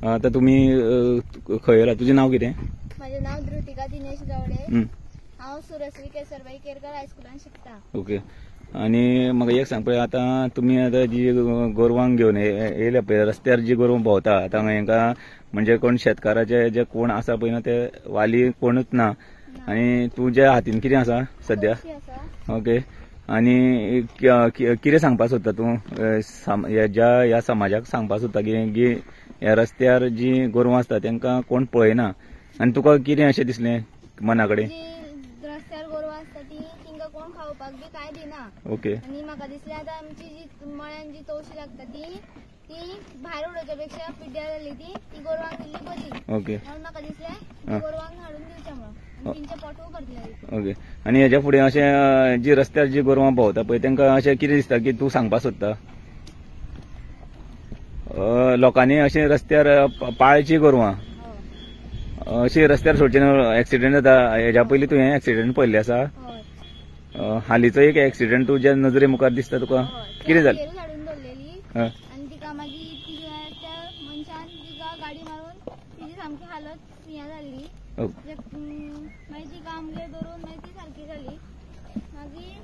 आता तुम्ही खंय येयला? तुझें नाव कितें? माझें नाव धृतिका दिनेश गावडे. हांव सुरश्री केसरबाई केरकर हायस्कुलान शिकता. ओके. आणि म्हाका एक सांग पळय, आतां तुमी आतां जी गोरवांक घेवन येयल्या पळय, रस्त्यार जी गोरवां भोंवता, आतां हांकां म्हणजे कोण शेतकाराचे जे कोण आसा पळय ना ते वाली कोणूच ना, आनी तुज्या हातीन कितें आसा सद्या? ओके. आनी कितें सांगपाक सोदता तूं ह्या समाजाक सांगपाक सोदता की ह्या रस्त्यार जी गोरवां आसता तांकां कोण पळयना, आनी तुका कितें अशें दिसलें मना कडेन? रस्त्यार गोरवां आसता तिंका कोण खावपाक बी कांय दिना. ओके. आनी म्हाका दिसलें आतां आमची जी मळ्यान जी तवशी लागता ती भायर उडोवच्या पेक्षा पिड्ड्यार जाली ती गोरवांक दिल्ली बरी. ओके. म्हणून म्हाका दिसलें गोरवांक हाडून दिवचें म्हणून, तिंचे पोटूय भरतलें. ओके. आनी हेच्या फुडें अशें जी रस्त्यार जी गोरवां भोंवता पळय तांकां अशें कितें दिसता की तूं सांगपाक सोदता? लोकांनी अशें रस्त्यार पाळची गोरवां अशी रस्त्यार सोडचे न्हू, एक्सिडेंट जाता. हेच्या पयलीं तुवें एक्सिडेंट पळयल्ले आसा? हालींचो एक एक्सिडेंट तुज्या नजरे मुखार दिसता तुका? कितें जालें? हाडून दवरलेली आनी तिका मागीर त्या मनशान तिका गाडी मारून तिची सामकी हालत हें जाल्ली. मागीर तिका आमगेर धरून मागीर ती सारकी जाली. मागीर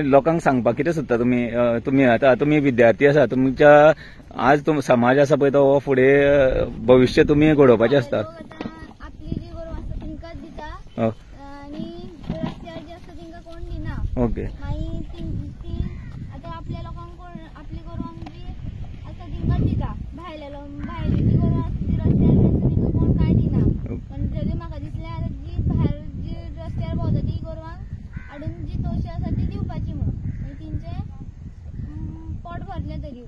लोकांक सांगपाक कितें सोदता तुमी आतां तुमी विद्यार्थी आसा, तुमच्या आज समाज आसा पळय तो फुडें भविश्य तुमी घडोवपाचें आसता. आपली जी गोरवां आसता तिंकाच दिता आनी रस्त्यार जी आसता तिंका कोण दिना. ओके. मागीर ती आतां आपल्या लोकांक कोण आपली गोरवांक जी आसता तिंकाच दिता. भायली जी गोरवां आसता ती रस्त्यार आसता तिंका कोण कांय दिना. पण तरी म्हाका दिसलें आतां जी रस्त्यार भोंवता ती गोरवांक हाडून जी तवशी आसा ती दिवपाची म्हणून, आनी तिंचें पोट भरलें तरी.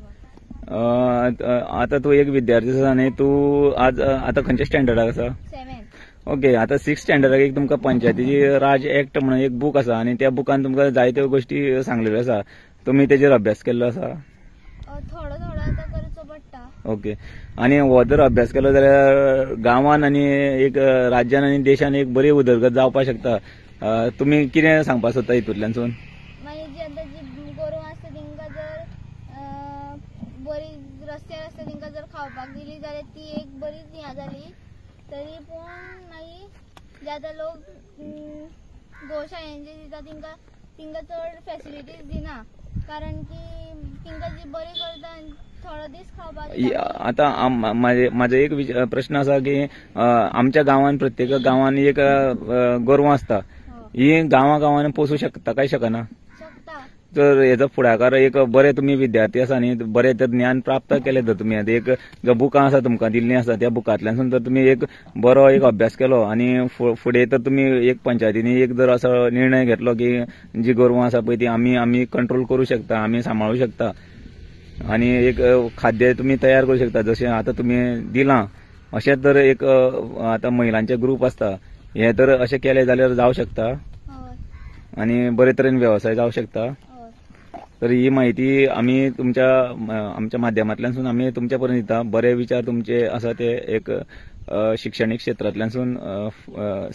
आता तू एक विद्यार्थी आसा न्ही, तू आज आता खंयच्या स्टँडर्डाक आसा? 7th. ओके. आता 6th स्टँडर्डाक एक तुमकां पंचायतीची राज एक्ट म्हणून एक बूक आसा आनी त्या बुकान तुमकां जायत्यो गोष्टी सांगलेल्यो आसा. तुमी तेजेर अभ्यास केल्लो आसा? थोडो आता करचो पडटा. ओके. आनी हो जर अभ्यास केलो जाल्यार गांवान आनी एक राज्यान आनी देशान एक बरी उदरगत जावपाक शकता. तुमी कितें सांगपाक सोदता हितूंतल्यानसून? मागीर जी आतां जी गोरवां आसता तिंका जर बरी रस्त्यार आसता तिंका जर खावपाक दिली जाल्यार ती एक बरीच हें जाली. तरी पूण मागीर जे आतां लोक गोशाळेंचे दिता तिंका चड फॅसिलिटीज दिना, कारण की तिंका जी बरी करता थोडो दीस खावपाक. आता म्हाजो एक प्रश्न आसा की आमच्या गांवान प्रत्येक गांवान एक गोरवां आसता. ही गांवान पोसू शकता काय शकना? तर हेजो फुडाकार एक बरे तुमी विद्यार्थी आसा न्ही, बरें तर ज्ञान प्राप्त केलें तर तुमी एक बुकां आसा तुमकां दिल्लीं आसा त्या बुकांतल्यानसून जर तुमी एक बरो एक अभ्यास केलो आनी फुडें तर तुमी एक पंचायतीनी एक जर असो निर्णय घेतलो की जी गोरवां आसा पळय ती आमी कंट्रोल करूं शकता, आमी सांबाळूं शकता आनी एक खाद्य तुमी तयार करूं शकता जशें आतां तुमी दिलां, अशें तर एक आतां महिलांचे ग्रूप आसता, हे तर अशें केलें जाल्यार जावं शकता आनी बरे तरेन वेवसाय जावं शकता. तर ही माहिती आमी आमच्या माध्यमांतल्यानसून आमी तुमच्या पर्यंत दिता. बरे विचार तुमचे आसा ते एक शिक्षणीक क्षेत्रांतल्यानसून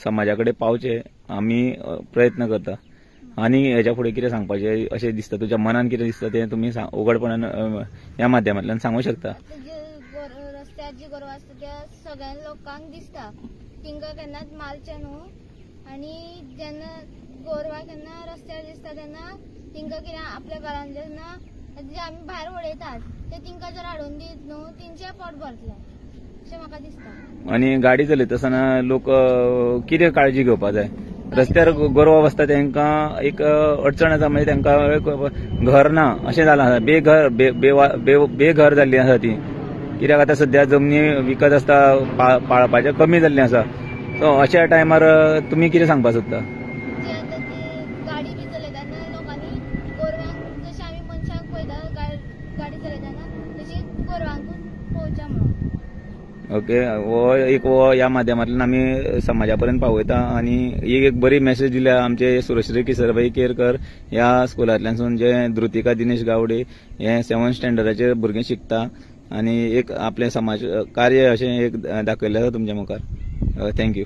समाजा कडेन पावचे आमी प्रयत्न करता. आनी हेच्या फुडें कितें सांगपाचें अशें दिसता, तुज्या मनान कितें दिसता तें तुमी उघडपणान ह्या माध्यमांतल्यान सांगूं शकता. रस्त्यार जी गोरवां आसता त्या सगळ्या लोकांक दिसता, तिंका केन्नाच मारचें न्हू. आनी जेन्ना गोरवां केन्ना रस्त्यार दिसता तेन्ना तिंका कितें आपल्या घरान जेन्ना जे आमी भायर उडयतात ते तिंका जर हाडून दीत न्हू तिंचें पोट भरतलें अशें म्हाका दिसता. आनी गाडी चलयता आसतना लोक कितें काळजी घेवपाक जाय? रस्त्यार गोरवां बसता तांकां एक अडचण येता, म्हणजे तांकां घर ना अशें जालां आसा, बेघर जाल्लीं आसा ती. कित्याक आतां सद्या जमनी विकत आसता, पाळपाचें कमी जाल्लें आसा. सो अशा टायमार तुमी कितें सांगपाक सोदता? गाडी बी चलयतना लोकांनी गोरवांक जशें आमी मनशांक पळयता गाडी चलयतना तशी गोरवांकूच पळोवचें म्हणून. ओके. हो ह्या माध्यमांतल्यान आमी समाजा पर्यंत पावयता आनी ही एक बरी मेसेज दिल्या आमचे सुरश्री केसरबाई केरकर ह्या स्कुलांतल्यानसून जे धृतिका दिनेश गावडे हे 7th स्टँडर्डाचे भुरगे शिकता आनी एक आपले समाज कार्य अशें एक दाखयल्लें आसा तुमच्या मुखार. थँक्यू.